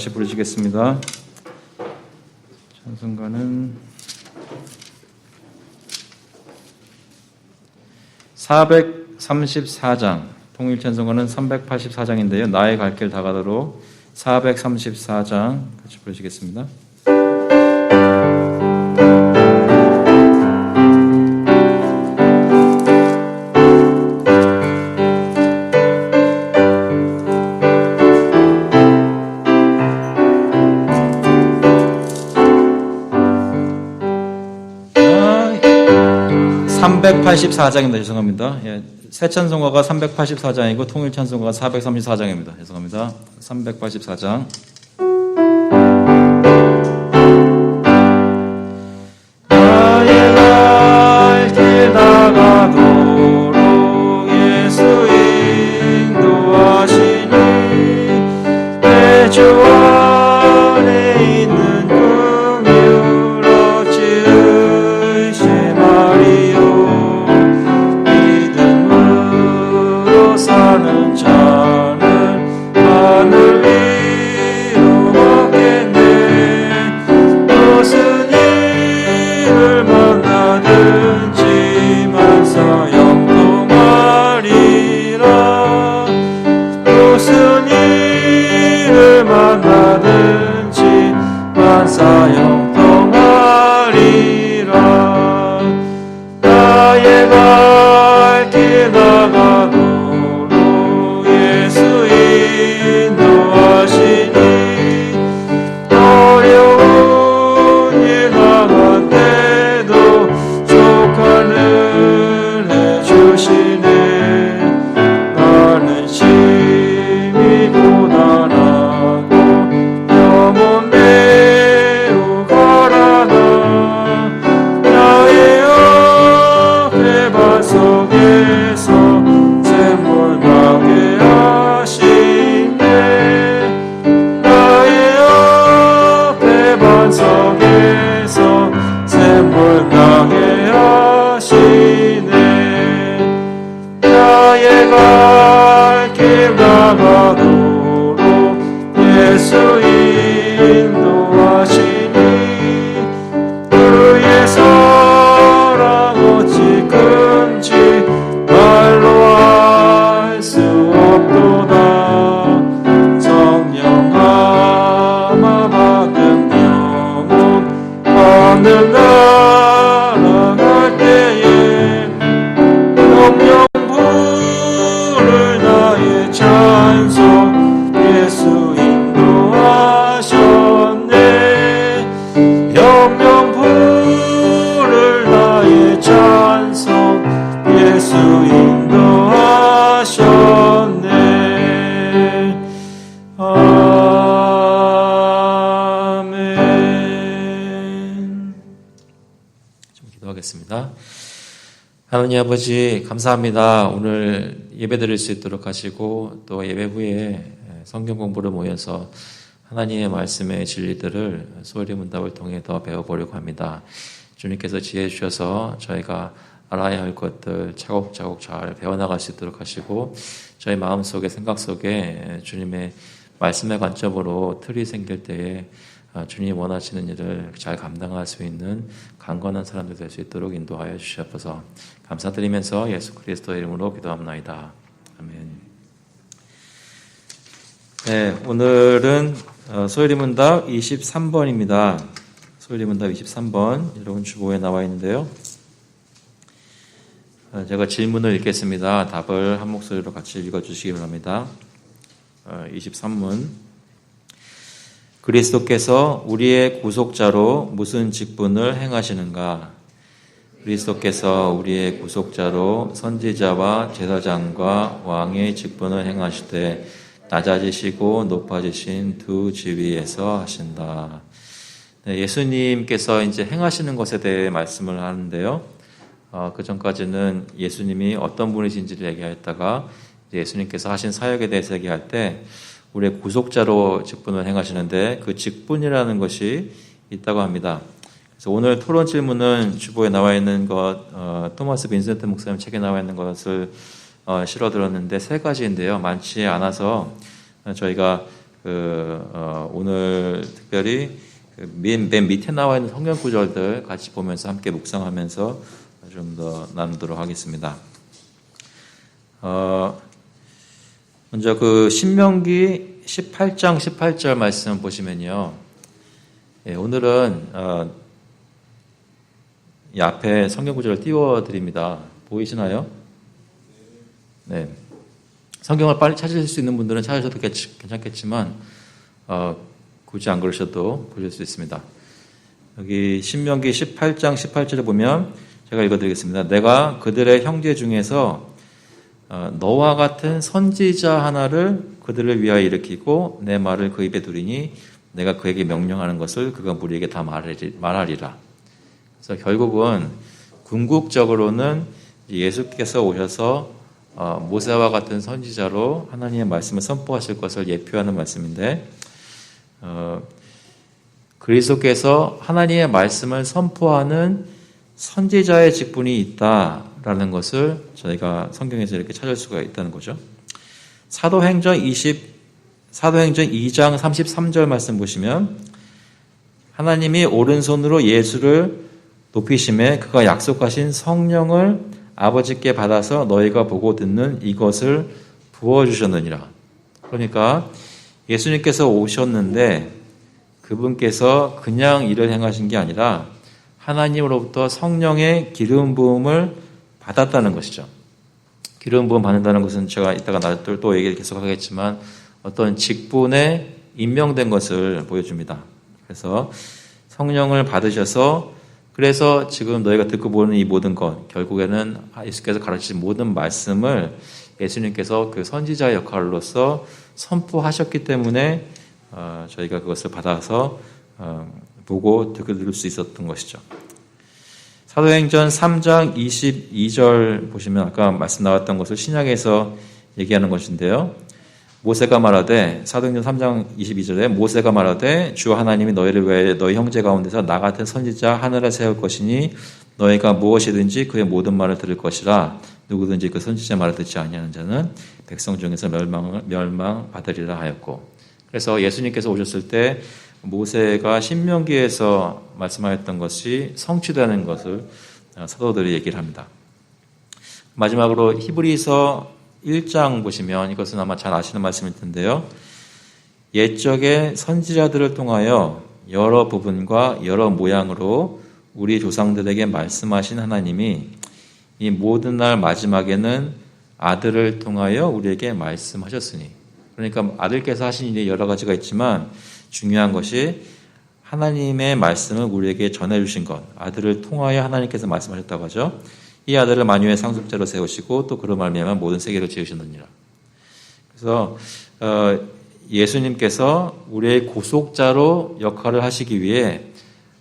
다시 부르시겠습니다. 찬송가는 434장, 통일찬송가는 384장인데요. 나의 갈 길 다가도록 434장 같이 부르시겠습니다. 죄송합니다. 예, 새 찬송가가 384장이고 통일 찬송가가 434장입니다. 죄송합니다. 384장. 나의 갈 길 다가도록 예수 인도하시니 내 주 안에 있는 긍휼 어찌 의심하리요. 사는 자는 하늘 위로 걷겠네. 무슨 일을 만나든지 만사 형통하리라. 무슨 일을 만나든지 만사 형통하리라. 나의 갈 길 나가도 어려운 일 가운데도 족하는 해주시네. 나는 심히 고단하고 영혼 매우 가라나. 나의 옆에 반석에서 샘물 나게 하시네. 반석에서 샘물 나게 하시네. 나의 갈 길 나가도록 예수 인도하시니 그의 사랑 어찌 큰지 말로 알 수 없도다. 성령 아마 받은 하늘 날아갈 때에 영영 부를 나의 찬송 예수 인도하셨네. 영영 부를 나의 찬송 예수 인도하셨네. 기도하겠습니다. 하나님 아버지 감사합니다. 오늘 예배 드릴 수 있도록 하시고 또 예배 후에 성경 공부를 모여서 하나님의 말씀의 진리들을 소리 문답을 통해 더 배워보려고 합니다. 주님께서 지혜 주셔서 저희가 알아야 할 것들 차곡차곡 잘 배워나갈 수 있도록 하시고 저희 마음속에 생각 속에 주님의 말씀의 관점으로 틀이 생길 때에 주님이 원하시는 일을 잘 감당할 수 있는 강건한 사람들 될 수 있도록 인도하여 주시옵소서. 감사드리면서 예수 그리스도의 이름으로 기도합나이다. 아멘. 네, 오늘은 소일이문답 23번입니다. 소일이문답 23번 여러분 주보에 나와 있는데요. 제가 질문을 읽겠습니다. 답을 한 목소리로 같이 읽어주시기 바랍니다. 23문. 그리스도께서 우리의 구속자로 무슨 직분을 행하시는가? 그리스도께서 우리의 구속자로 선지자와 제사장과 왕의 직분을 행하시되 낮아지시고 높아지신 두 지위에서 하신다. 네, 예수님께서 이제 행하시는 것에 대해 말씀을 하는데요. 그 전까지는 예수님이 어떤 분이신지를 얘기했다가 예수님께서 하신 사역에 대해서 얘기할 때 우리의 구속자로 직분을 행하시는데 그 직분이라는 것이 있다고 합니다. 그래서 오늘 토론 질문은 주보에 나와 있는 것, 토마스 빈센트 목사님 책에 나와 있는 것을 실어 들었는데 세 가지인데요. 많지 않아서 저희가 오늘 특별히 맨 밑에 나와 있는 성경 구절들 같이 보면서 함께 묵상하면서 좀 더 나누도록 하겠습니다. 먼저 신명기 18장 18절 말씀 보시면요. 오늘은 이 앞에 성경 구절을 띄워드립니다. 보이시나요? 네. 성경을 빨리 찾으실 수 있는 분들은 찾으셔도 괜찮겠지만 굳이 안 그러셔도 보실 수 있습니다. 여기 신명기 18장 18절에 보면 제가 읽어드리겠습니다. 내가 그들의 형제 중에서 너와 같은 선지자 하나를 그들을 위하여 일으키고 내 말을 그 입에 두리니 내가 그에게 명령하는 것을 그가 무리에게 다 말하리라. 그래서 결국은 궁극적으로는 예수께서 오셔서 모세와 같은 선지자로 하나님의 말씀을 선포하실 것을 예표하는 말씀인데 그리스도께서 하나님의 말씀을 선포하는 선지자의 직분이 있다라는 것을 저희가 성경에서 이렇게 찾을 수가 있다는 거죠. 사도행전 2장 33절 말씀 보시면 하나님이 오른손으로 예수를 높이심에 그가 약속하신 성령을 아버지께 받아서 너희가 보고 듣는 이것을 부어주셨느니라. 그러니까 예수님께서 오셨는데 그분께서 그냥 일을 행하신 게 아니라 하나님으로부터 성령의 기름 부음을 받았다는 것이죠. 기름 부음 받는다는 것은 제가 이따가 또 얘기 계속하겠지만 어떤 직분에 임명된 것을 보여줍니다. 그래서 성령을 받으셔서 그래서 지금 너희가 듣고 보는 이 모든 것, 결국에는 예수께서 가르치신 모든 말씀을 예수님께서 그 선지자의 역할로서 선포하셨기 때문에 저희가 그것을 받아서 보고 들을 수 있었던 것이죠. 사도행전 3장 22절 보시면 아까 말씀 나왔던 것을 신약에서 얘기하는 것인데요. 모세가 말하되 사도행전 3장 22절에 모세가 말하되 주 하나님이 너희를 위해 너희 형제 가운데서 나 같은 선지자 하늘에 세울 것이니 너희가 무엇이든지 그의 모든 말을 들을 것이라 누구든지 그 선지자 말을 듣지 아니하는 자는 백성 중에서 멸망받으리라 하였고 그래서 예수님께서 오셨을 때 모세가 신명기에서 말씀하였던 것이 성취되는 것을 사도들이 얘기를 합니다. 마지막으로 히브리서 1장 보시면 이것은 아마 잘 아시는 말씀일 텐데요. 옛적의 선지자들을 통하여 여러 부분과 여러 모양으로 우리 조상들에게 말씀하신 하나님이 이 모든 날 마지막에는 아들을 통하여 우리에게 말씀하셨으니 그러니까 아들께서 하신 일이 여러 가지가 있지만 중요한 것이 하나님의 말씀을 우리에게 전해주신 것 아들을 통하여 하나님께서 말씀하셨다고 하죠. 이 아들을 만유의 상속자로 세우시고 또 그로 말미암아 모든 세계를 지으셨느니라. 그래서 예수님께서 우리의 구속자로 역할을 하시기 위해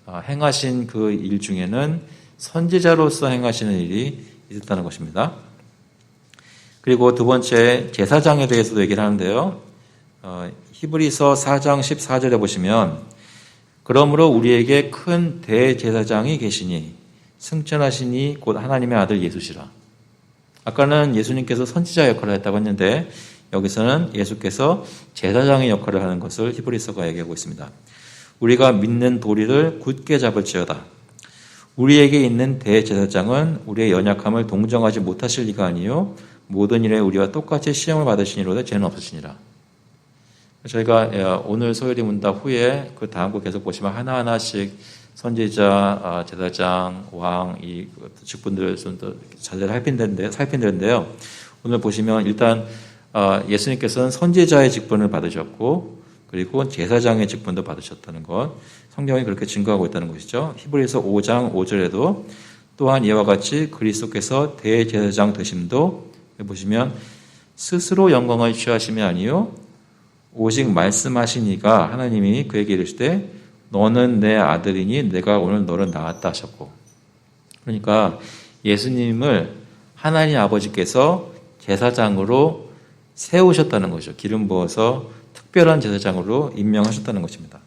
행하신 그 일 중에는 선지자로서 행하시는 일이 있었다는 것입니다. 그리고 두 번째 제사장에 대해서도 얘기를 하는데요. 히브리서 4장 14절에 보시면 그러므로 우리에게 큰 대제사장이 계시니 승천하시니 곧 하나님의 아들 예수시라. 아까는 예수님께서 선지자 역할을 했다고 했는데 여기서는 예수께서 제사장의 역할을 하는 것을 히브리서가 얘기하고 있습니다. 우리가 믿는 도리를 굳게 잡을지어다. 우리에게 있는 대제사장은 우리의 연약함을 동정하지 못하실 리가 아니요 모든 일에 우리와 똑같이 시험을 받으시니로되 죄는 없으시니라. 저희가 오늘 소요리 문답 후에 그 다음 거 계속 보시면 하나하나씩 선지자, 제사장, 왕, 이 직분들을 좀 더 자세히 살핀다는데요. 오늘 보시면 일단 예수님께서는 선지자의 직분을 받으셨고 그리고 제사장의 직분도 받으셨다는 것. 성경이 그렇게 증거하고 있다는 것이죠. 히브리서 5장 5절에도 또한 이와 같이 그리스도께서 대제사장 되심도 보시면 스스로 영광을 취하심이 아니요 오직 말씀하시니가 하나님이 그에게 이르시되 너는 내 아들이니 내가 오늘 너를 낳았다 하셨고 그러니까 예수님을 하나님 아버지께서 제사장으로 세우셨다는 것이죠. 기름 부어서 특별한 제사장으로 임명하셨다는 것입니다.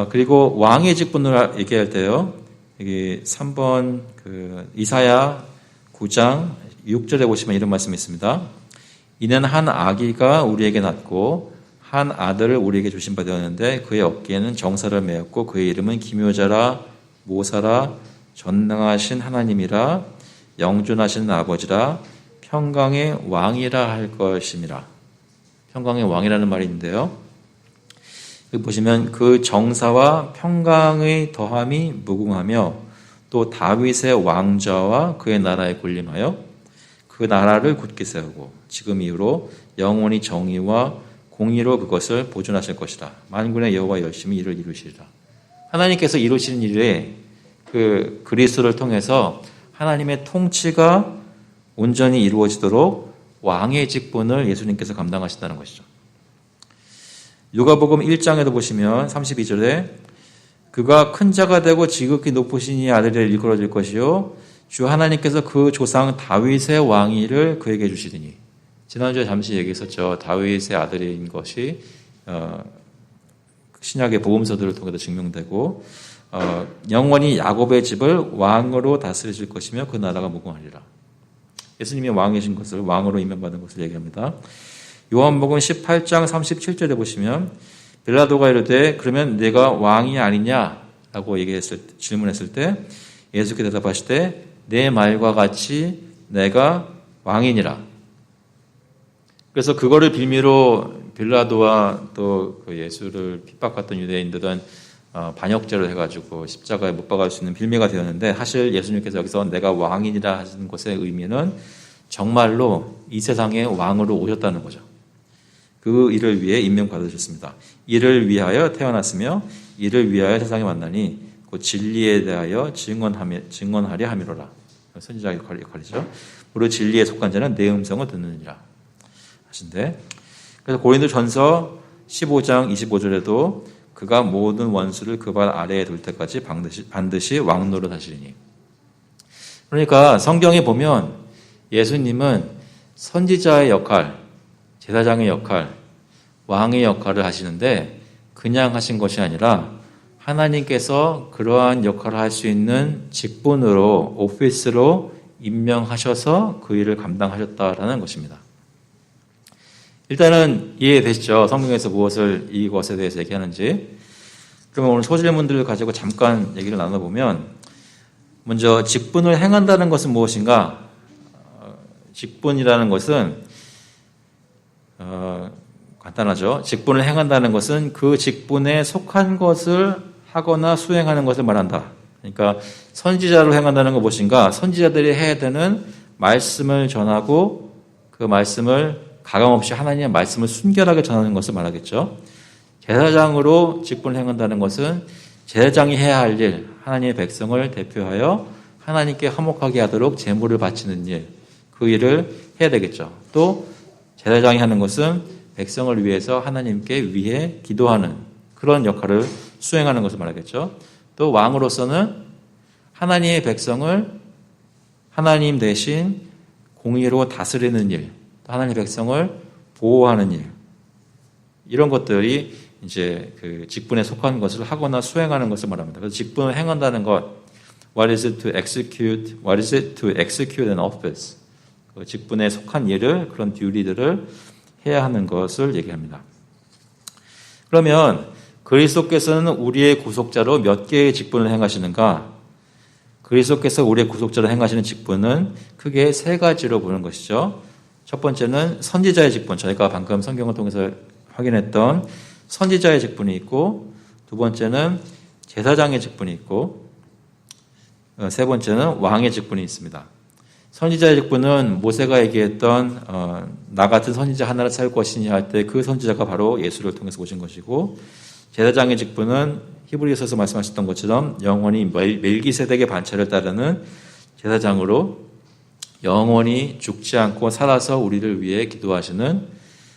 그리고 왕의 직분을 얘기할 때요. 여기 3번 이사야 9장 6절에 보시면 이런 말씀이 있습니다. 이는 한 아기가 우리에게 낳고 한 아들을 우리에게 주신 바 되었는데 그의 어깨에는 정사를 메었고 그의 이름은 기묘자라 모사라 전능하신 하나님이라 영존하신 아버지라 평강의 왕이라 할 것임이라. 평강의 왕이라는 말이 있는데요. 여기 보시면 그 정사와 평강의 더함이 무궁하며 또 다윗의 왕좌와 그의 나라에 군림하여 그 나라를 굳게 세우고 지금 이후로 영원히 정의와 공의로 그것을 보존하실 것이라. 만군의 여호와 열심히 이를 이루시리라. 하나님께서 이루시는 일에 그 그리스도를 통해서 하나님의 통치가 온전히 이루어지도록 왕의 직분을 예수님께서 감당하신다는 것이죠. 누가복음 1장에도 보시면 32절에 그가 큰 자가 되고 지극히 높으신 이 아들을 일컬어질 것이요 주 하나님께서 그 조상 다윗의 왕위를 그에게 주시리니. 지난주에 잠시 얘기했었죠. 다윗의 아들인 것이 신약의 복음서들을 통해서 증명되고 영원히 야곱의 집을 왕으로 다스리실 것이며 그 나라가 무궁하리라. 예수님이 왕이신 것을 왕으로 임명받은 것을 얘기합니다. 요한복음 18장 37절에 보시면 빌라도가 이르되 그러면 내가 왕이 아니냐라고 질문했을 때 예수께서 대답하시되 내 말과 같이 내가 왕이니라. 그래서 그거를 빌미로 빌라도와 또 그 예수를 핍박했던 유대인들은 반역죄를 해가지고 십자가에 못 박을 수 있는 빌미가 되었는데 사실 예수님께서 여기서 내가 왕이니라 하시는 것의 의미는 정말로 이 세상의 왕으로 오셨다는 거죠. 그 일을 위해 임명받으셨습니다. 이를 위하여 태어났으며 이를 위하여 세상에 만나니 그 진리에 대하여 증언하려 함이로라. 선지자 역할이죠. 무릇 진리에 속한 자는 내 음성을 듣느니라 하신데, 그래서 고린도전서 15장 25절에도 그가 모든 원수를 그 발 아래에 둘 때까지 반드시 왕노릇 하시리니. 그러니까 성경에 보면 예수님은 선지자의 역할, 제사장의 역할, 왕의 역할을 하시는데 그냥 하신 것이 아니라 하나님께서 그러한 역할을 할 수 있는 직분으로, 오피스로 임명하셔서 그 일을 감당하셨다라는 것입니다. 일단은 이해되시죠? 성경에서 무엇을 이것에 대해서 얘기하는지. 그러면 오늘 소질문들을 가지고 잠깐 얘기를 나눠보면, 먼저 직분을 행한다는 것은 무엇인가? 직분이라는 것은 간단하죠. 직분을 행한다는 것은 그 직분에 속한 것을 하거나 수행하는 것을 말한다. 그러니까 선지자로 행한다는 건 무엇인가? 선지자들이 해야 되는 말씀을 전하고 그 말씀을 가감없이 하나님의 말씀을 순결하게 전하는 것을 말하겠죠. 제사장으로 직분을 행한다는 것은 제사장이 해야 할 일, 하나님의 백성을 대표하여 하나님께 화목하게 하도록 제물을 바치는 일, 그 일을 해야 되겠죠. 또 제사장이 하는 것은 백성을 위해서 하나님께 위해 기도하는 그런 역할을 수행하는 것을 말하겠죠. 또 왕으로서는 하나님의 백성을 하나님 대신 공의로 다스리는 일, 하나님의 백성을 보호하는 일, 이런 것들이 이제 그 직분에 속한 것을 하거나 수행하는 것을 말합니다. 그래서 직분을 행한다는 것, what is it to execute? What is it to execute an office? 그 직분에 속한 일을, 그런 듀리들을 해야 하는 것을 얘기합니다. 그러면 그리스도께서는 우리의 구속자로 몇 개의 직분을 행하시는가? 그리스도께서 우리의 구속자로 행하시는 직분은 크게 세 가지로 보는 것이죠. 첫 번째는 선지자의 직분, 저희가 방금 성경을 통해서 확인했던 선지자의 직분이 있고, 두 번째는 제사장의 직분이 있고, 세 번째는 왕의 직분이 있습니다. 선지자의 직분은 모세가 얘기했던 나 같은 선지자 하나를 세울 것이니 할 때 그 선지자가 바로 예수를 통해서 오신 것이고, 제사장의 직분은 히브리서에서 말씀하셨던 것처럼 영원히 멜기세덱의 반차를 따르는 제사장으로 영원히 죽지 않고 살아서 우리를 위해 기도하시는,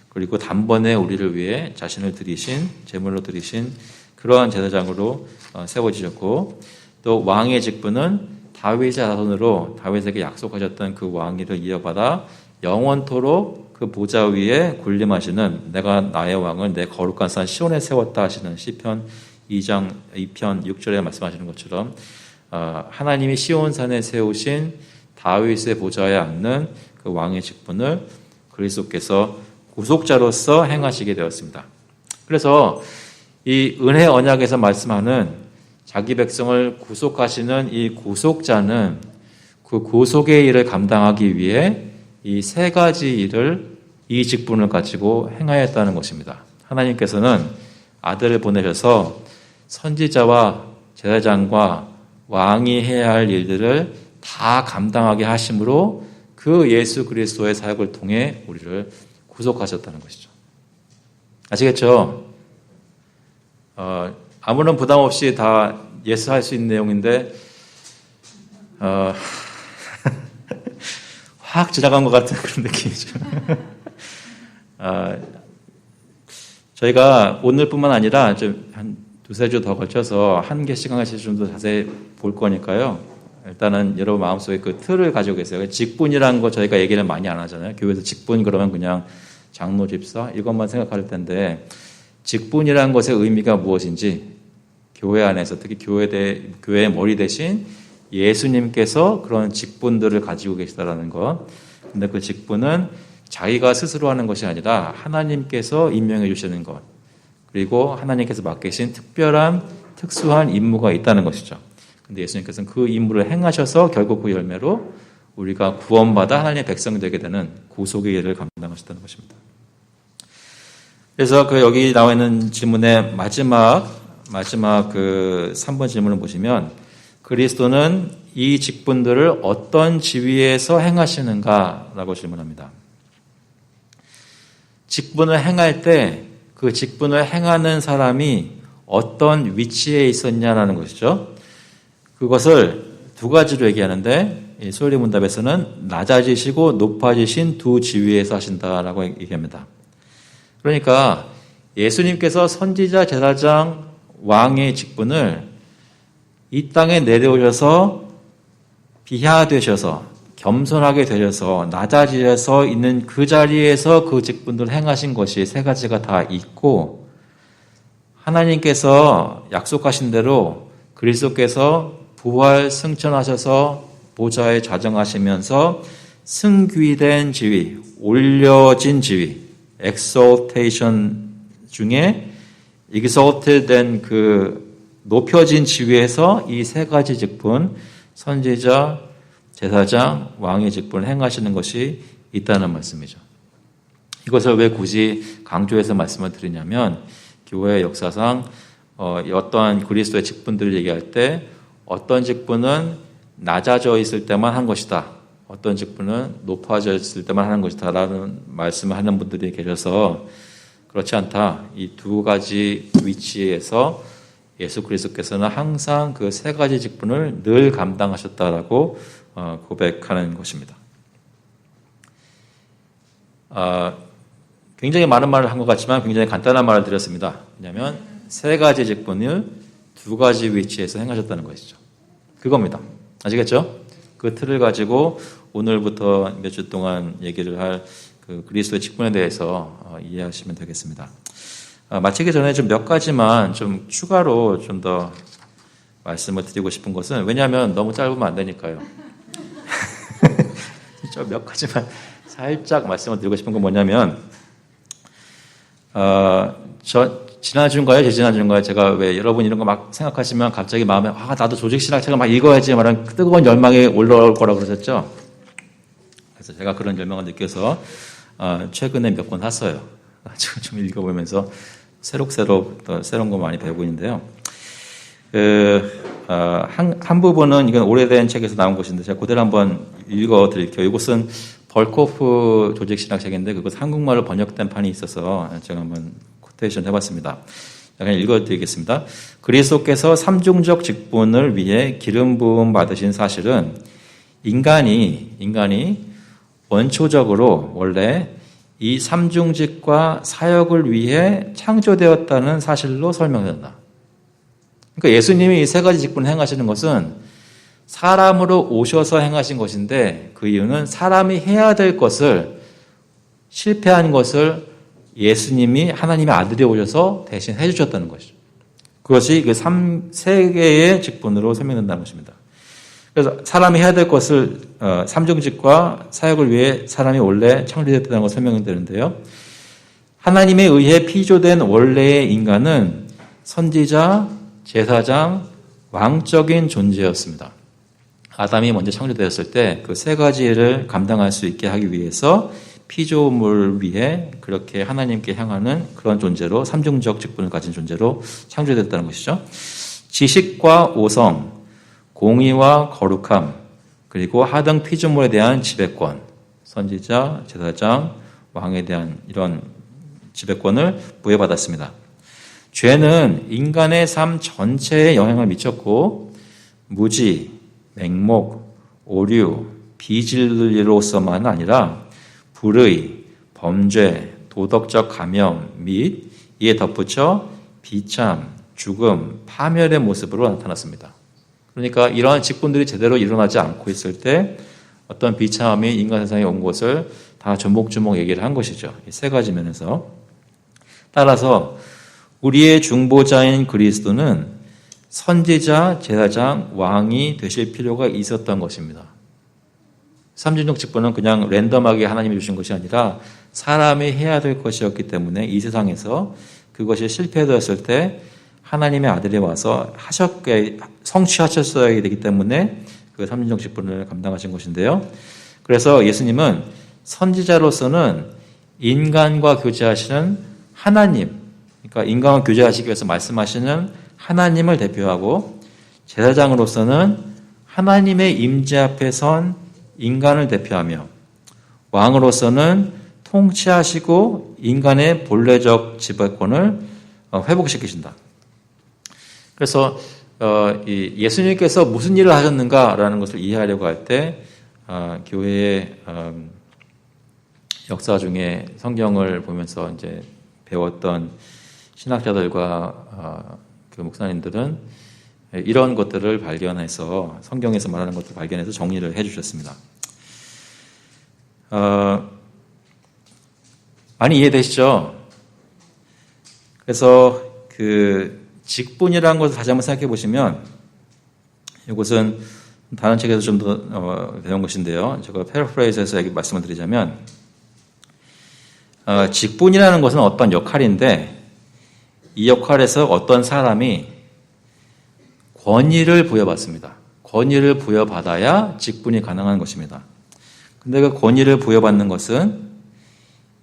그리고 단번에 우리를 위해 자신을 드리신, 제물로 드리신 그러한 제사장으로 세워지셨고, 또 왕의 직분은 다윗의 자손으로 다윗에게 약속하셨던 그 왕위를 이어받아 영원토록 그 보좌 위에 군림하시는, 내가 나의 왕을 내 거룩한 산 시온에 세웠다 하시는 시편 2장 2편 6절에 말씀하시는 것처럼 하나님이 시온산에 세우신 다윗의 보좌에 앉는 그 왕의 직분을 그리스도께서 구속자로서 행하시게 되었습니다. 그래서 이 은혜 언약에서 말씀하는 자기 백성을 구속하시는 이 구속자는 그 구속의 일을 감당하기 위해 이 세 가지 일을 이 직분을 가지고 행하였다는 것입니다. 하나님께서는 아들을 보내셔서 선지자와 제사장과 왕이 해야 할 일들을 다 감당하게 하심으로 그 예수 그리스도의 사역을 통해 우리를 구속하셨다는 것이죠. 아시겠죠? 아무런 부담 없이 다 예스할 수 있는 내용인데 확 지나간 것 같은 그런 느낌이죠. 저희가 오늘뿐만 아니라 좀 한 두세 주 더 걸쳐서 한 개 시간씩 좀 더 자세히 볼 거니까요. 일단은 여러분 마음속에 그 틀을 가지고 계세요. 직분이라는 거 저희가 얘기를 많이 안 하잖아요. 교회에서 직분 그러면 그냥 장로 집사 이것만 생각할 텐데 직분이라는 것의 의미가 무엇인지 교회 안에서 특히 교회의 머리 대신 예수님께서 그런 직분들을 가지고 계시다라는 것. 근데 그 직분은 자기가 스스로 하는 것이 아니라 하나님께서 임명해 주시는 것. 그리고 하나님께서 맡기신 특수한 임무가 있다는 것이죠. 근데 예수님께서는 그 임무를 행하셔서 결국 그 열매로 우리가 구원받아 하나님의 백성이 되게 되는 구속의 일을 감당하셨다는 것입니다. 그래서 그 여기 나와 있는 질문의 마지막 그 3번 질문을 보시면 그리스도는 이 직분들을 어떤 지위에서 행하시는가라고 질문합니다. 직분을 행할 때 그 직분을 행하는 사람이 어떤 위치에 있었냐라는 것이죠. 그것을 두 가지로 얘기하는데 소리 문답에서는 낮아지시고 높아지신 두 지위에서 하신다라고 얘기합니다. 그러니까 예수님께서 선지자, 제사장, 왕의 직분을 이 땅에 내려오셔서 비하되셔서 겸손하게 되셔서 낮아지셔서 있는 그 자리에서 그 직분들을 행하신 것이 세 가지가 다 있고 하나님께서 약속하신 대로 그리스도께서 부활 승천하셔서 보좌에 좌정하시면서 승귀된 지위, 올려진 지위, exaltation 중에 exalted 된 그 높여진 지위에서 이 세 가지 직분, 선지자, 제사장, 왕의 직분을 행하시는 것이 있다는 말씀이죠. 이것을 왜 굳이 강조해서 말씀을 드리냐면 교회 역사상 어떠한 그리스도의 직분들을 얘기할 때 어떤 직분은 낮아져 있을 때만 한 것이다. 어떤 직분은 높아져 있을 때만 하는 것이다. 라는 말씀을 하는 분들이 계셔서 그렇지 않다. 이 두 가지 위치에서 예수 그리스도께서는 항상 그 세 가지 직분을 늘 감당하셨다라고 고백하는 것입니다. 굉장히 많은 말을 한 것 같지만 굉장히 간단한 말을 드렸습니다. 왜냐하면 세 가지 직분을 두 가지 위치에서 행하셨다는 것이죠. 그겁니다. 아시겠죠? 그 틀을 가지고 오늘부터 몇 주 동안 얘기를 할 그 그리스도의 직분에 대해서 이해하시면 되겠습니다. 마치기 전에 좀 몇 가지만 좀 추가로 좀 더 말씀을 드리고 싶은 것은 왜냐하면 너무 짧으면 안 되니까요. 좀 몇 가지만 살짝 말씀을 드리고 싶은 건 뭐냐면 지난주인가요? 재지난주인가요? 제가 왜 여러분 이런 거 막 생각하시면 갑자기 마음에 나도 조직신학책을 막 읽어야지 말한 뜨거운 열망이 올라올 거라고 그러셨죠? 그래서 제가 그런 열망을 느껴서 최근에 몇 권 샀어요. 지금 좀 읽어보면서 새록새록 또 새로운 거 많이 배우고 있는데요. 한 부분은 이건 오래된 책에서 나온 것인데 제가 그대로 한번 읽어드릴게요. 이것은 벌코프 조직신학책인데 그것 한국말로 번역된 판이 있어서 제가 한번 코테이션 해봤습니다. 그냥 읽어드리겠습니다. 그리스도께서 삼중적 직분을 위해 기름 부음 받으신 사실은 인간이 원초적으로 원래 이 삼중직과 사역을 위해 창조되었다는 사실로 설명된다. 그러니까 예수님이 이 세 가지 직분을 행하시는 것은 사람으로 오셔서 행하신 것인데 그 이유는 사람이 해야 될 것을 실패한 것을 예수님이 하나님의 아들이 오셔서 대신 해주셨다는 것이죠. 그것이 그 세 개의 직분으로 설명된다는 것입니다. 그래서 사람이 해야 될 것을 삼중직과 사역을 위해 사람이 원래 창조됐다는 걸 설명되는데요. 하나님에 의해 피조된 원래의 인간은 선지자, 제사장, 왕적인 존재였습니다. 아담이 먼저 창조되었을 때 그 세 가지를 감당할 수 있게 하기 위해서 피조물을 위해 그렇게 하나님께 향하는 그런 존재로 삼중적 직분을 가진 존재로 창조됐다는 것이죠. 지식과 오성, 공의와 거룩함, 그리고 하등 피조물에 대한 지배권, 선지자, 제사장, 왕에 대한 이런 지배권을 부여받았습니다. 죄는 인간의 삶 전체에 영향을 미쳤고 무지, 맹목, 오류, 비진리로서만 아니라 불의, 범죄, 도덕적 감염 및 이에 덧붙여 비참, 죽음, 파멸의 모습으로 나타났습니다. 그러니까 이러한 직분들이 제대로 일어나지 않고 있을 때 어떤 비참함이 인간 세상에 온 것을 다 조목조목 얘기를 한 것이죠. 이 세 가지 면에서. 따라서 우리의 중보자인 그리스도는 선지자, 제사장, 왕이 되실 필요가 있었던 것입니다. 삼중적 직분은 그냥 랜덤하게 하나님이 주신 것이 아니라 사람이 해야 될 것이었기 때문에 이 세상에서 그것이 실패되었을 때 하나님의 아들이 와서 성취하셨어야 되기 때문에 그 삼중적 직분을 감당하신 것인데요. 그래서 예수님은 선지자로서는 인간과 교제하시는 하나님, 그러니까 인간과 교제하시기 위해서 말씀하시는 하나님을 대표하고 제사장으로서는 하나님의 임재 앞에 선 인간을 대표하며 왕으로서는 통치하시고 인간의 본래적 지배권을 회복시키신다. 그래서 예수님께서 무슨 일을 하셨는가라는 것을 이해하려고 할 때 교회의 역사 중에 성경을 보면서 이제 배웠던 신학자들과 그 목사님들은 이런 것들을 발견해서 성경에서 말하는 것들을 발견해서 정리를 해주셨습니다. 많이 이해되시죠? 그래서 그 직분이라는 것을 다시 한번 생각해 보시면 이것은 다른 책에서 좀 더 배운 것인데요. 제가 패러프레이즈해서 말씀을 드리자면 직분이라는 것은 어떤 역할인데 이 역할에서 어떤 사람이 권위를 부여받습니다. 권위를 부여받아야 직분이 가능한 것입니다. 근데 그 권위를 부여받는 것은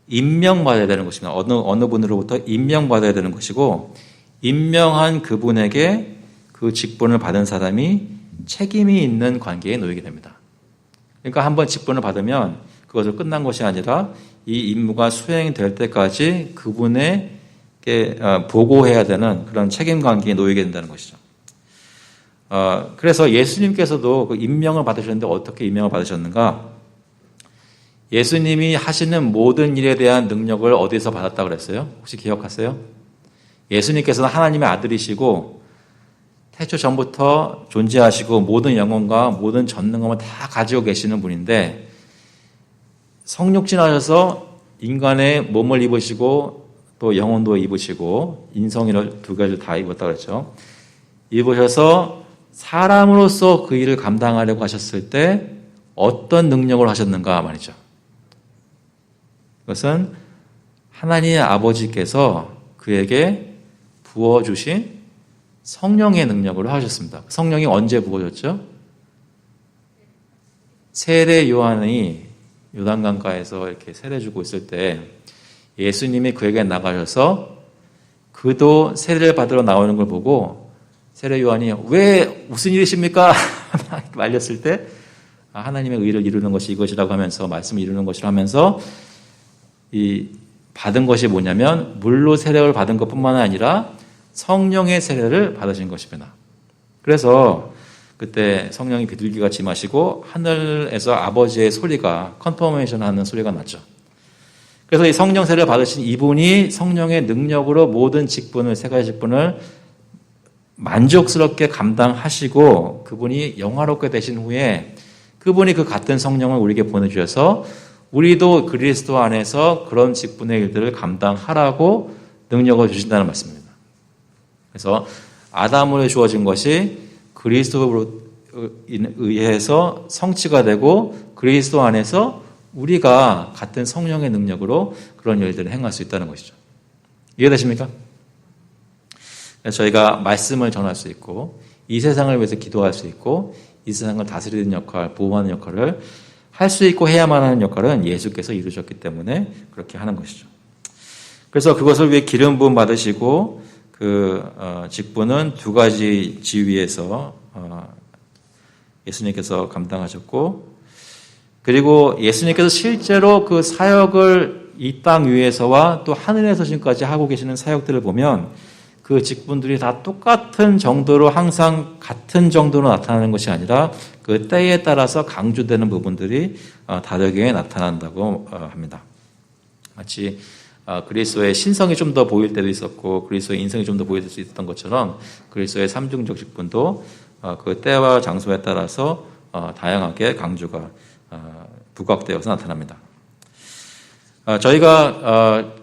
임명받아야 되는 것입니다. 어느 분으로부터 임명받아야 되는 것이고 임명한 그분에게 그 직분을 받은 사람이 책임이 있는 관계에 놓이게 됩니다. 그러니까 한번 직분을 받으면 그것을 끝난 것이 아니라 이 임무가 수행될 때까지 그분에게 보고해야 되는 그런 책임 관계에 놓이게 된다는 것이죠. 그래서 예수님께서도 그 임명을 받으셨는데 어떻게 임명을 받으셨는가? 예수님이 하시는 모든 일에 대한 능력을 어디서 받았다고 그랬어요? 혹시 기억하세요? 예수님께서는 하나님의 아들이시고 태초 전부터 존재하시고 모든 영혼과 모든 전능함을 다 가지고 계시는 분인데 성육신하셔서 인간의 몸을 입으시고 또 영혼도 입으시고 인성이를 두 가지를 다 입었다고 그랬죠. 입으셔서 사람으로서 그 일을 감당하려고 하셨을 때 어떤 능력을 하셨는가 말이죠. 그것은 하나님의 아버지께서 그에게 부어주신 성령의 능력으로 하셨습니다. 성령이 언제 부어졌죠? 세례 요한이 요단강가에서 이렇게 세례주고 있을 때 예수님이 그에게 나가셔서 그도 세례를 받으러 나오는 걸 보고 세례 요한이 왜 무슨 일이십니까? 말렸을 때 하나님의 의를 이루는 것이 이것이라고 하면서 말씀을 이루는 것이라 하면서 이 받은 것이 뭐냐면 물로 세례를 받은 것뿐만 아니라 성령의 세례를 받으신 것입니다. 그래서 그때 성령이 비둘기같이 임하시고 하늘에서 아버지의 소리가 컨퍼메이션 하는 소리가 났죠. 그래서 이 성령 세례를 받으신 이분이 성령의 능력으로 모든 직분을 세 가지 직분을 만족스럽게 감당하시고 그분이 영화롭게 되신 후에 그분이 그 같은 성령을 우리에게 보내주셔서 우리도 그리스도 안에서 그런 직분의 일들을 감당하라고 능력을 주신다는 말씀입니다. 그래서 아담으로 주어진 것이 그리스도로 의해서 성취가 되고 그리스도 안에서 우리가 같은 성령의 능력으로 그런 일들을 행할 수 있다는 것이죠. 이해되십니까? 저희가 말씀을 전할 수 있고 이 세상을 위해서 기도할 수 있고 이 세상을 다스리는 역할, 보호하는 역할을 할 수 있고 해야만 하는 역할은 예수께서 이루셨기 때문에 그렇게 하는 것이죠. 그래서 그것을 위해 기름 부음 받으시고 그 직분은 두 가지 지위에서 예수님께서 감당하셨고, 그리고 예수님께서 실제로 그 사역을 이 땅 위에서와 또 하늘에서 지금까지 하고 계시는 사역들을 보면 그 직분들이 다 똑같은 정도로 항상 같은 정도로 나타나는 것이 아니라 그 때에 따라서 강조되는 부분들이 다르게 나타난다고 합니다. 마치 그리스도의 신성이 좀 더 보일 때도 있었고 그리스도의 인성이 좀 더 보일 수 있었던 것처럼 그리스도의 삼중적 직분도 그 때와 장소에 따라서 다양하게 강조가 부각되어서 나타납니다. 저희가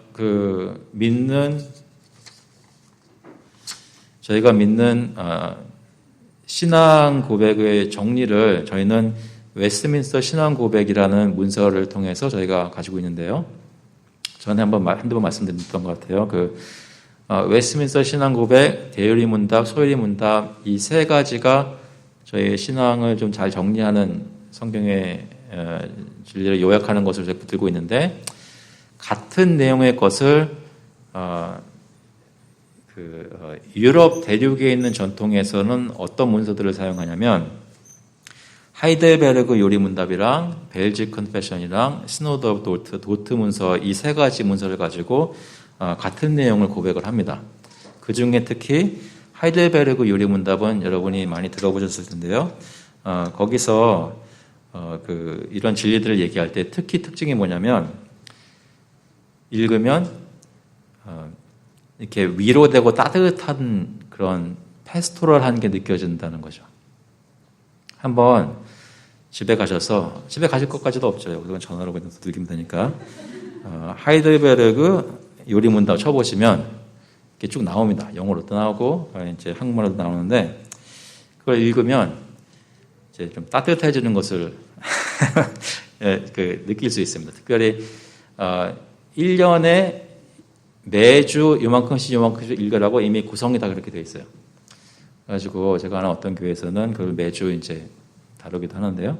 믿는 신앙 고백의 정리를 저희는 웨스트민스터 신앙 고백이라는 문서를 통해서 저희가 가지고 있는데요. 전에 한두 번 말씀드렸던 것 같아요. 웨스트민스터 신앙 고백, 대유리 문답, 소유리 문답 이 세 가지가 저희의 신앙을 좀 잘 정리하는 성경의 진리를 요약하는 것을 제가 붙들고 있는데, 같은 내용의 것을 유럽 대륙에 있는 전통에서는 어떤 문서들을 사용하냐면 하이델베르그 요리 문답이랑 벨지 컨페션이랑 시노드 오브 도트 문서 이 세 가지 문서를 가지고 같은 내용을 고백을 합니다. 그 중에 특히 하이델베르그 요리 문답은 여러분이 많이 들어보셨을 텐데요. 거기서 이런 진리들을 얘기할 때 특히 특징이 뭐냐면 읽으면 이렇게 위로되고 따뜻한 그런 패스토럴한 게 느껴진다는 거죠. 한번 집에 가셔서, 집에 가실 것까지도 없죠. 그건 전화로 그냥 두들기면 되니까. 하이델베르그 요리 문답 쳐보시면 이렇게 쭉 나옵니다. 영어로도 나오고 이제 한국말로도 나오는데 그걸 읽으면 이제 좀 따뜻해지는 것을 느낄 수 있습니다. 특별히 1년에 매주 요만큼씩 읽으라고 이미 구성이 다 그렇게 되어 있어요. 그래가지고 제가 아는 어떤 교회에서는 그걸 매주 이제 다루기도 하는데요.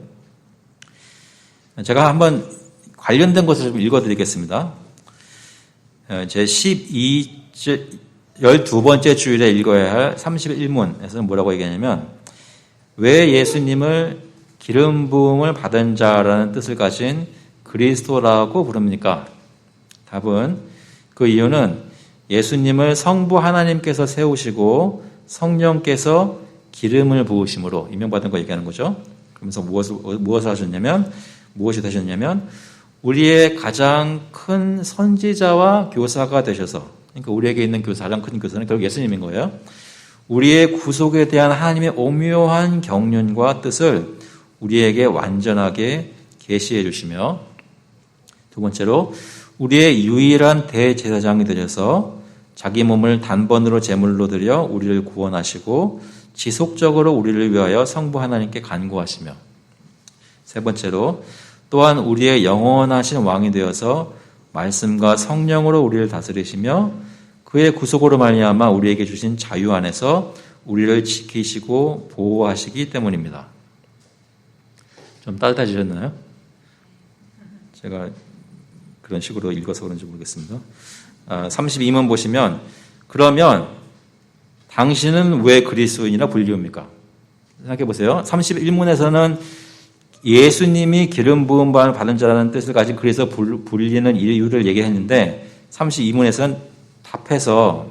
제가 한번 관련된 것을 좀 읽어드리겠습니다. 제 12번째 주일에 읽어야 할 31문에서는 뭐라고 얘기하냐면, 왜 예수님을 기름 부음을 받은 자라는 뜻을 가진 그리스도라고 부릅니까? 답은 그 이유는 예수님을 성부 하나님께서 세우시고 성령께서 기름을 부으심으로 임명받은 거 얘기하는 거죠. 그러면서 무엇이 되셨냐면 우리의 가장 큰 선지자와 교사가 되셔서, 그러니까 우리에게 있는 가장 큰 교사는 결국 예수님인 거예요. 우리의 구속에 대한 하나님의 오묘한 경륜과 뜻을 우리에게 완전하게 계시해 주시며, 두 번째로 우리의 유일한 대제사장이 되셔서 자기 몸을 단번으로 제물로 드려 우리를 구원하시고 지속적으로 우리를 위하여 성부 하나님께 간구하시며, 세 번째로 또한 우리의 영원하신 왕이 되어서 말씀과 성령으로 우리를 다스리시며 그의 구속으로 말미암아 우리에게 주신 자유 안에서 우리를 지키시고 보호하시기 때문입니다. 좀 따뜻해지셨나요? 제가 그런 식으로 읽어서 그런지 모르겠습니다. 32문 보시면, 그러면 당신은 왜 그리스도인이라 불리웁니까? 생각해 보세요. 31문에서는 예수님이 기름 부음 받은 자라는 뜻을 가진 그래서 불리는 이유를 얘기했는데, 32문에서는 답해서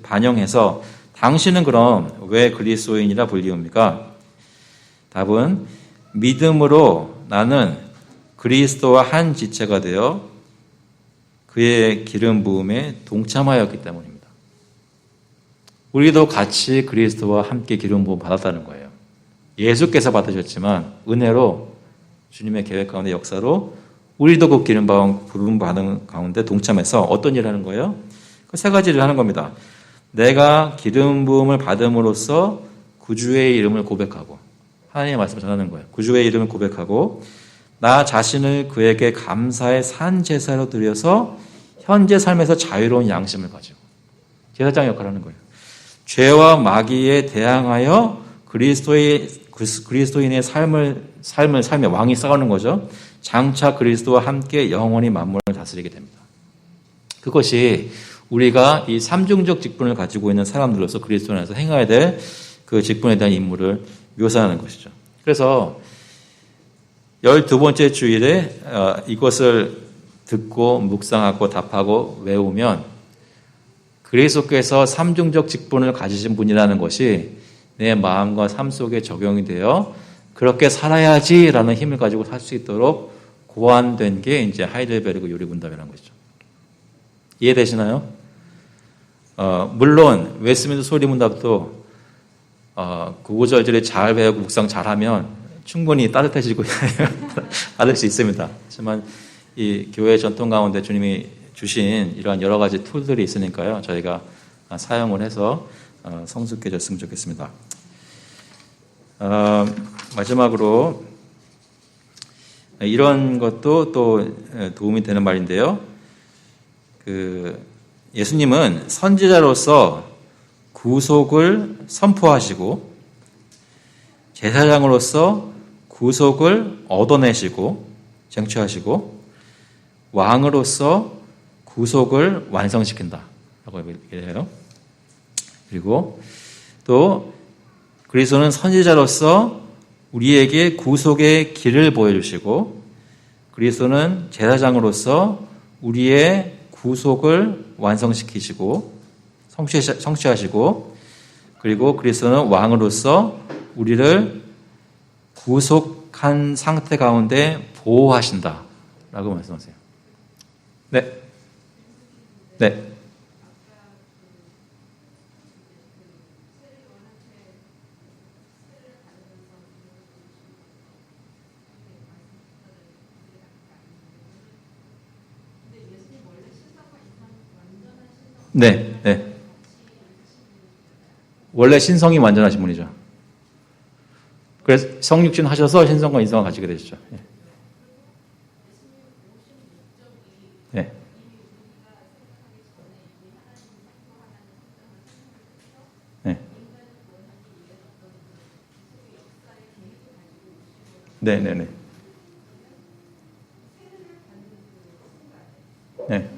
반영해서 당신은 그럼 왜 그리스도인이라 불리웁니까? 답은 믿음으로 나는 그리스도와 한 지체가 되어 그의 기름 부음에 동참하였기 때문입니다. 우리도 같이 그리스도와 함께 기름 부음 받았다는 거예요. 예수께서 받으셨지만 은혜로 주님의 계획 가운데 역사로 우리도 그 기름 부음 받은 가운데 동참해서 어떤 일을 하는 거예요? 그 세 가지를 하는 겁니다. 내가 기름 부음을 받음으로써 구주의 이름을 고백하고, 하나님의 말씀을 전하는 거예요. 구주의 이름을 고백하고 나 자신을 그에게 감사의 산 제사로 드려서 현재 삶에서 자유로운 양심을 가지고 제사장 역할을 하는 거예요. 죄와 마귀에 대항하여 그리스도인의 삶의 왕이 싸우는 거죠. 장차 그리스도와 함께 영원히 만물을 다스리게 됩니다. 그것이 우리가 이 삼중적 직분을 가지고 있는 사람들로서 그리스도 안에서 행해야 될 그 직분에 대한 임무를 묘사하는 것이죠. 그래서 12번째 주일에 이것을 듣고 묵상하고 답하고 외우면 그리스도께서 삼중적 직분을 가지신 분이라는 것이 내 마음과 삶 속에 적용이 되어 그렇게 살아야지라는 힘을 가지고 살 수 있도록 고안된 게 이제 하이델베르그 요리문답이라는 것이죠. 이해되시나요? 물론 웨스민스터 소리문답도 구구절절히 잘 배우고 묵상 잘하면 충분히 따뜻해지고 받을 수 있습니다. 하지만 이 교회 전통 가운데 주님이 주신 이러한 여러 가지 툴들이 있으니까요. 저희가 사용을 해서 성숙해졌으면 좋겠습니다. 마지막으로 이런 것도 또 도움이 되는 말인데요. 예수님은 선지자로서 구속을 선포하시고 제사장으로서 구속을 얻어내시고 쟁취하시고 왕으로서 구속을 완성시킨다라고 얘기해요. 그리고 또 그리스도는 선지자로서 우리에게 구속의 길을 보여주시고 그리스도는 제사장으로서 우리의 구속을 완성시키시고 성취하시고 그리고 그리스도는 왕으로서 우리를 구속한 상태 가운데 보호하신다라고 말씀하세요. 네. 네. 네, 네. 원래 신성이 완전하신 분이죠. 그래서 성육신 하셔서 신성과 인성을 가지게 되시죠. 네. 네. 네. 네, 네, 네. 네.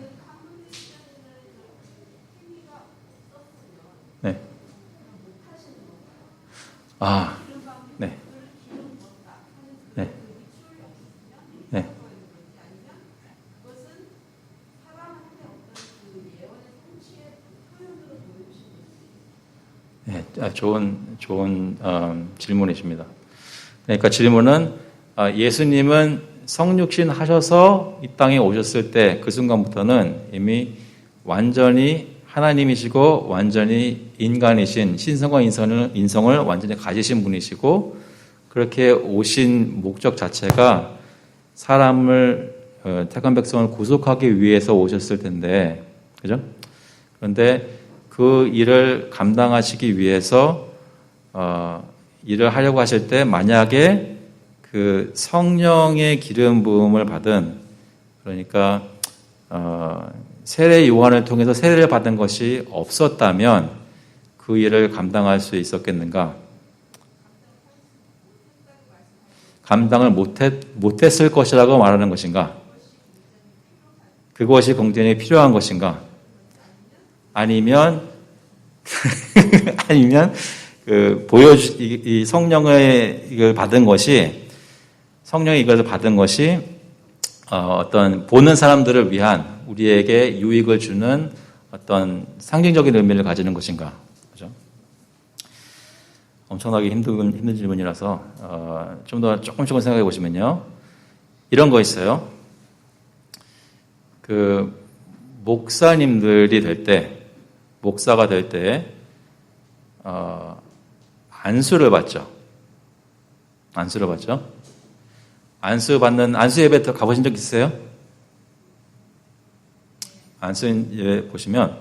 네. 아, 네. 네. 네. 네. 좋은 질문이십니다. 그러니까 질문은 예수님은 성육신 하셔서 이 땅에 오셨을 때 그 순간부터는 이미 완전히 하나님이시고 완전히 인간이신 신성과 인성을 완전히 가지신 분이시고 그렇게 오신 목적 자체가 사람을 택한 백성을 구속하기 위해서 오셨을 텐데 그죠? 그런데 그 일을 감당하시기 위해서 일을 하려고 하실 때 만약에 그 성령의 기름 부음을 받은 그러니까 세례 요한을 통해서 세례를 받은 것이 없었다면 그 일을 감당할 수 있었겠는가? 감당을 못했을 것이라고 말하는 것인가? 그것이 공전에 필요한 것인가? 아니면 이 성령의 이걸 받은 것이 성령의 이것을 받은 것이 어떤 보는 사람들을 위한 우리에게 유익을 주는 어떤 상징적인 의미를 가지는 것인가? 그죠? 엄청나게 힘든 질문이라서 좀 더 조금 생각해 보시면요. 이런 거 있어요. 그 목사님들이 될 때, 목사가 될 때 안수를 받죠. 안수 예배 가보신 적 있으세요? 안수 예배 보시면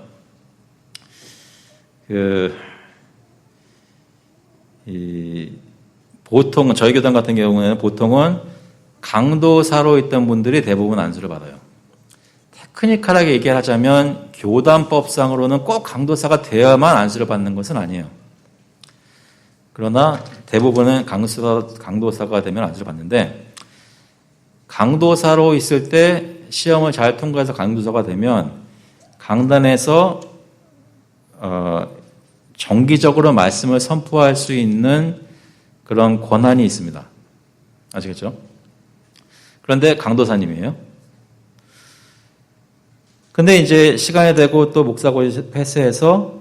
보통 저희 교단 같은 경우에는 보통은 강도사로 있던 분들이 대부분 안수를 받아요. 테크니컬하게 얘기하자면 교단법상으로는 꼭 강도사가 되어야만 안수를 받는 것은 아니에요. 그러나 대부분은 강도사가 되면 안수를 받는데, 강도사로 있을 때 시험을 잘 통과해서 강도사가 되면 강단에서 정기적으로 말씀을 선포할 수 있는 그런 권한이 있습니다. 아시겠죠? 그런데 강도사님이에요. 근데 이제 시간이 되고 또 목사고시 패스해서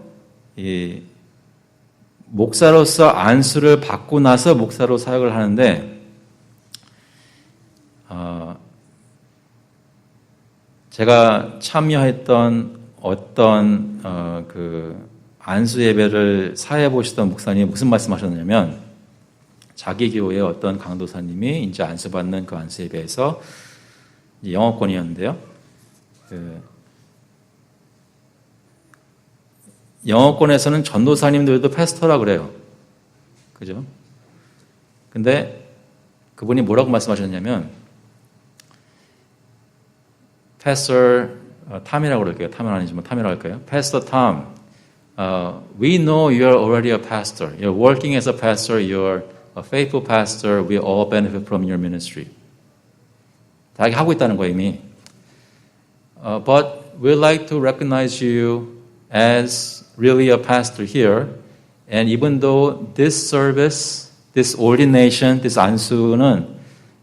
이 목사로서 안수를 받고 나서 목사로 사역을 하는데, 제가 참여했던 어떤 그 안수 예배를 사회 보시던 목사님이 무슨 말씀하셨냐면, 자기 교회의 어떤 강도사님이 이제 안수받는 그 안수 예배에서 영어권이었는데요. 영어권에서는 전도사님들도 패스터라 그래요. 그죠? 근데 그분이 뭐라고 말씀하셨냐면, Pastor Tom이라고 그럴게요. 탐은 아니지만 탐이라고 할까요? Pastor Tom, we know you're already a pastor. You're working as a pastor. You're a faithful pastor. We all benefit from your ministry. 다 하고 있다는 거예요, 이미. But we'd like to recognize you as really a pastor here. And even though this service, this ordination, this 안수는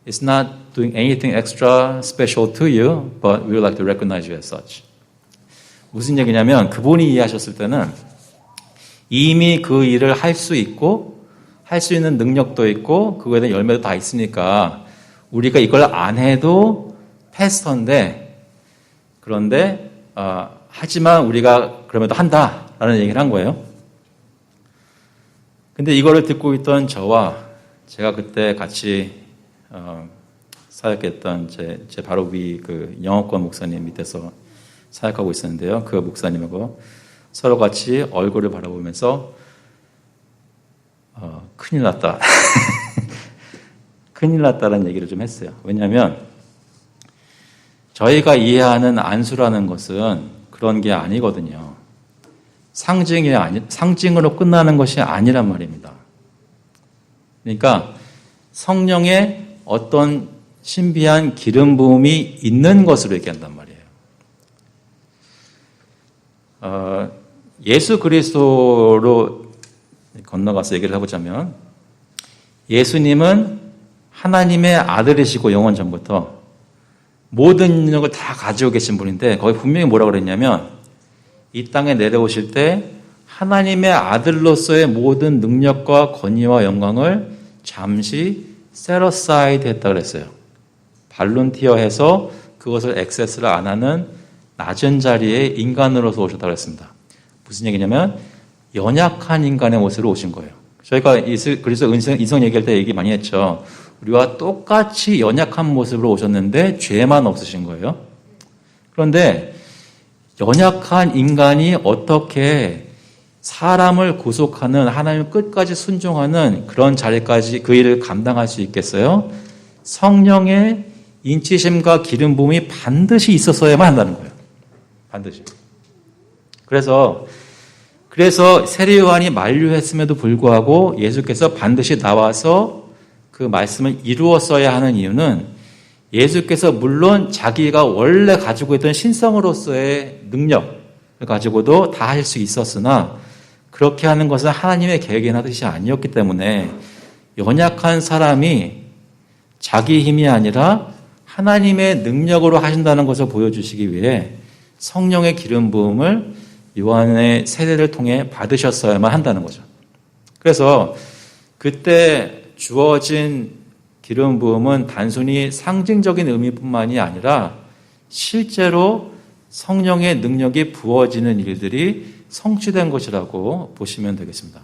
is not doing anything extra special to you, but we would like to recognize you as such. 무슨 얘기냐면, 그분이 이해하셨을 때는 이미 그 일을 할 수 있고 할 수 있는 능력도 있고 그거에 대한 열매도 다 있으니까 우리가 이걸 안 해도 패스터인데, 그런데 하지만 우리가 그럼에도 한다라는 얘기를 한 거예요. 근데 이거를 듣고 있던 저와 제가 그때 같이 사역했던 제 바로 위 그 영어권 목사님 밑에서 사역하고 있었는데요. 그 목사님하고 서로 같이 얼굴을 바라보면서 큰일 났다. 큰일 났다라는 얘기를 좀 했어요. 왜냐하면 저희가 이해하는 안수라는 것은 그런 게 아니거든요. 상징으로 끝나는 것이 아니란 말입니다. 그러니까 성령의 어떤 신비한 기름 부음이 있는 것으로 얘기한단 말이에요. 예수 그리스도로 건너가서 얘기를 해보자면, 예수님은 하나님의 아들이시고 영원 전부터 모든 능력을 다 가지고 계신 분인데, 거기 분명히 뭐라고 그랬냐면, 이 땅에 내려오실 때 하나님의 아들로서의 모든 능력과 권위와 영광을 잠시 set aside 했다 그랬어요. 발룬티어해서 그것을 액세스를 안 하는 낮은 자리에 인간으로서 오셨다고 그랬습니다. 무슨 얘기냐면 연약한 인간의 모습으로 오신 거예요. 저희가 그래서 인성 얘기할 때 얘기 많이 했죠. 우리와 똑같이 연약한 모습으로 오셨는데 죄만 없으신 거예요. 그런데 연약한 인간이 어떻게 사람을 구속하는, 하나님 끝까지 순종하는 그런 자리까지 그 일을 감당할 수 있겠어요? 성령의 인치심과 기름 부음이 반드시 있었어야만 한다는 거예요. 반드시. 그래서 세례 요한이 만류했음에도 불구하고 예수께서 반드시 나와서 그 말씀을 이루었어야 하는 이유는, 예수께서 물론 자기가 원래 가지고 있던 신성으로서의 능력을 가지고도 다 할 수 있었으나, 그렇게 하는 것은 하나님의 계획이나 뜻이 아니었기 때문에 연약한 사람이 자기 힘이 아니라 하나님의 능력으로 하신다는 것을 보여주시기 위해 성령의 기름 부음을 요한의 세례를 통해 받으셨어야만 한다는 거죠. 그래서 그때 주어진 기름 부음은 단순히 상징적인 의미뿐만이 아니라 실제로 성령의 능력이 부어지는 일들이 성취된 것이라고 보시면 되겠습니다.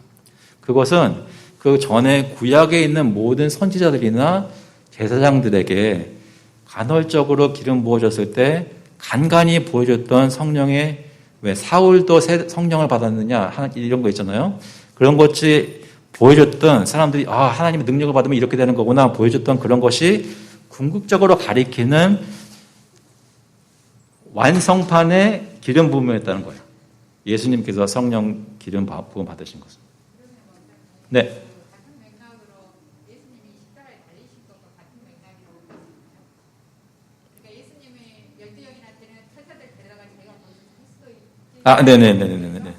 그것은 그 전에 구약에 있는 모든 선지자들이나 제사장들에게 간헐적으로 기름 부어졌을 때 간간히 보여줬던 성령의, 왜 사울도 성령을 받았느냐 이런 거 있잖아요. 그런 것이 보여줬던 사람들이 하나님의 능력을 받으면 이렇게 되는 거구나 보여줬던 그런 것이 궁극적으로 가리키는 완성판의 기름 부음이었다는 거예요. 예수님께서 성령 기름 부음 받으신 것은. 네. 네네네네네.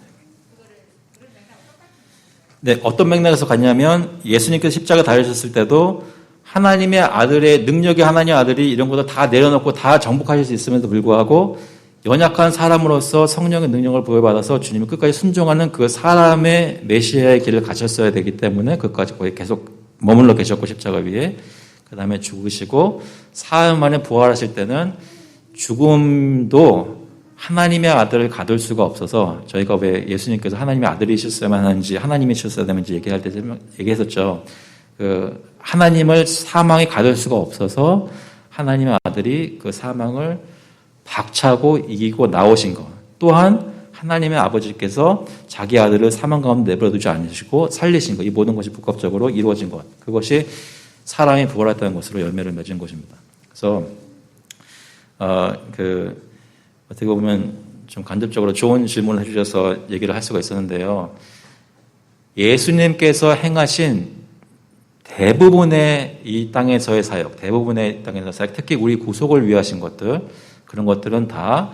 네, 어떤 맥락에서 갔냐면 예수님께서 십자가 달리셨을 때도 하나님의 아들의 능력이 하나님의 아들이 이런 것도 다 내려놓고 다 정복하실 수 있음에도 불구하고 연약한 사람으로서 성령의 능력을 부여받아서 주님이 끝까지 순종하는 그 사람의 메시아의 길을 가셨어야 되기 때문에 그까지 거기 계속 머물러 계셨고 십자가 위에 그 다음에 죽으시고 사흘 만에 부활하실 때는 죽음도 하나님의 아들을 가둘 수가 없어서 저희가 왜 예수님께서 하나님의 아들이셨어야만 하는지 하나님이셨어야 되는지 얘기할 때 얘기했었죠. 그 하나님을 사망이 가둘 수가 없어서 하나님의 아들이 그 사망을 박차고 이기고 나오신 것. 또한 하나님의 아버지께서 자기 아들을 사망 가운데 내버려두지 않으시고 살리신 것. 이 모든 것이 복합적으로 이루어진 것. 그것이 사람이 부활했다는 것으로 열매를 맺은 것입니다. 그래서 어떻게 보면 좀 간접적으로 좋은 질문을 해주셔서 얘기를 할 수가 있었는데요. 예수님께서 행하신 대부분의 이 땅에서의 사역, 대부분의 땅에서의 사역, 특히 우리 구속을 위하신 것들, 그런 것들은 다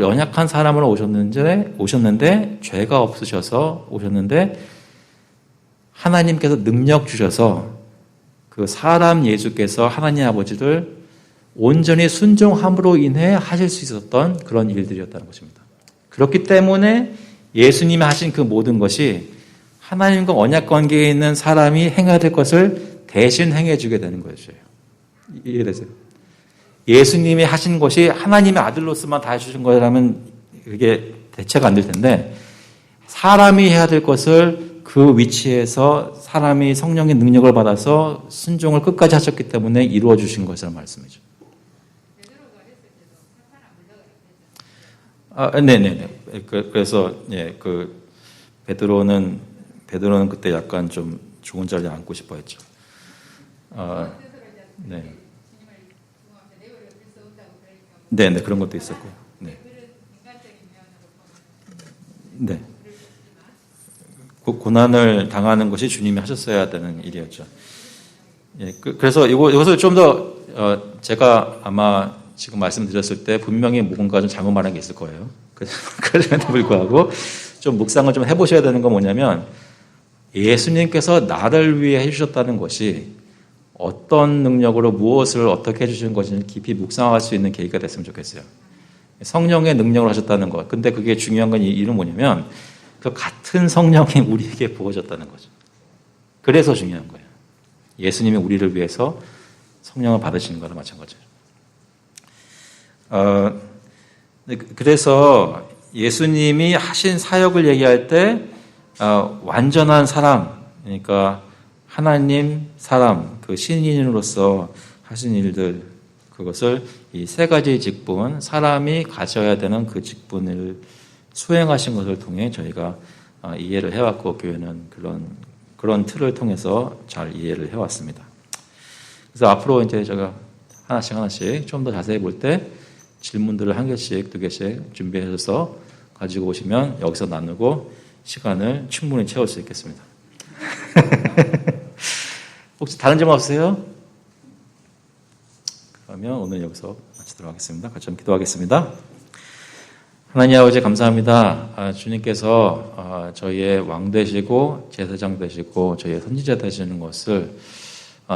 연약한 사람으로 오셨는데, 죄가 없으셔서 오셨는데, 하나님께서 능력 주셔서 그 사람 예수께서 하나님 아버지를 온전히 순종함으로 인해 하실 수 있었던 그런 일들이었다는 것입니다. 그렇기 때문에 예수님이 하신 그 모든 것이 하나님과 언약 관계에 있는 사람이 행해야 될 것을 대신 행해주게 되는 것이에요. 이해되세요? 예수님이 하신 것이 하나님의 아들로서만 다 해주신 거라면 그게 대체가 안 될 텐데 사람이 해야 될 것을 그 위치에서 사람이 성령의 능력을 받아서 순종을 끝까지 하셨기 때문에 이루어 주신 것이라는 말씀이죠. 네네네. 그래서 베드로는 그때 약간 좀 좋은 자리에 앉고 싶어 했죠. 네. 네네, 그런 것도 있었고. 네. 네. 고난을 당하는 것이 주님이 하셨어야 되는 일이었죠. 예, 그래서 이것을 좀 더, 제가 아마 지금 말씀드렸을 때 분명히 뭔가 좀 잘못 말한 게 있을 거예요. 그럼에도 불구하고 좀 묵상을 좀 해보셔야 되는 건 뭐냐면 예수님께서 나를 위해 해주셨다는 것이 어떤 능력으로 무엇을 어떻게 해주신 것인지 깊이 묵상할 수 있는 계기가 됐으면 좋겠어요. 성령의 능력을 하셨다는 것. 근데 그게 중요한 건 이유는 뭐냐면 그 같은 성령이 우리에게 부어졌다는 거죠. 그래서 중요한 거예요. 예수님이 우리를 위해서 성령을 받으시는 거랑 마찬가지예요. 그래서 예수님이 하신 사역을 얘기할 때 완전한 사람, 그러니까 하나님 사람, 그 신인으로서 하신 일들, 그것을 이 세 가지 직분, 사람이 가져야 되는 그 직분을 수행하신 것을 통해 저희가 이해를 해왔고 교회는 그런 틀을 통해서 잘 이해를 해왔습니다. 그래서 앞으로 이제 제가 하나씩 좀 더 자세히 볼 때 질문들을 한 개씩, 두 개씩 준비해서 가지고 오시면 여기서 나누고 시간을 충분히 채울 수 있겠습니다. 혹시 다른 질문 없으세요? 그러면 오늘 여기서 마치도록 하겠습니다. 같이 좀 기도하겠습니다. 하나님 아버지 감사합니다. 주님께서 저희의 왕 되시고 제사장 되시고 저희의 선지자 되시는 것을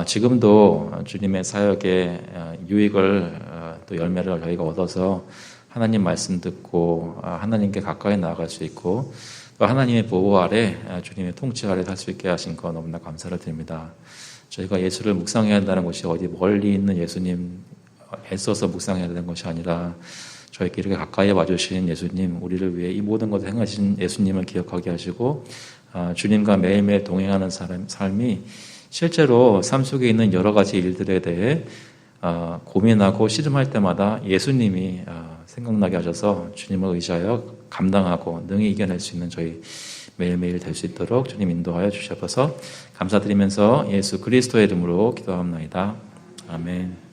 지금도 주님의 사역의 유익을 또 열매를 저희가 얻어서 하나님 말씀 듣고 하나님께 가까이 나아갈 수 있고 또 하나님의 보호 아래 주님의 통치 아래 살 수 있게 하신 것 너무나 감사를 드립니다. 저희가 예수를 묵상해야 한다는 것이 어디 멀리 있는 예수님 애써서 묵상해야 되는 것이 아니라 저희께 이렇게 가까이 와주신 예수님, 우리를 위해 이 모든 것을 행하신 예수님을 기억하게 하시고 주님과 매일매일 동행하는 삶이 실제로 삶 속에 있는 여러 가지 일들에 대해 고민하고 씨름할 때마다 예수님이 생각나게 하셔서 주님을 의지하여 감당하고 능히 이겨낼 수 있는 저희 매일매일 될 수 있도록 주님 인도하여 주시옵소서. 감사드리면서 예수 그리스도의 이름으로 기도합나이다. 아멘.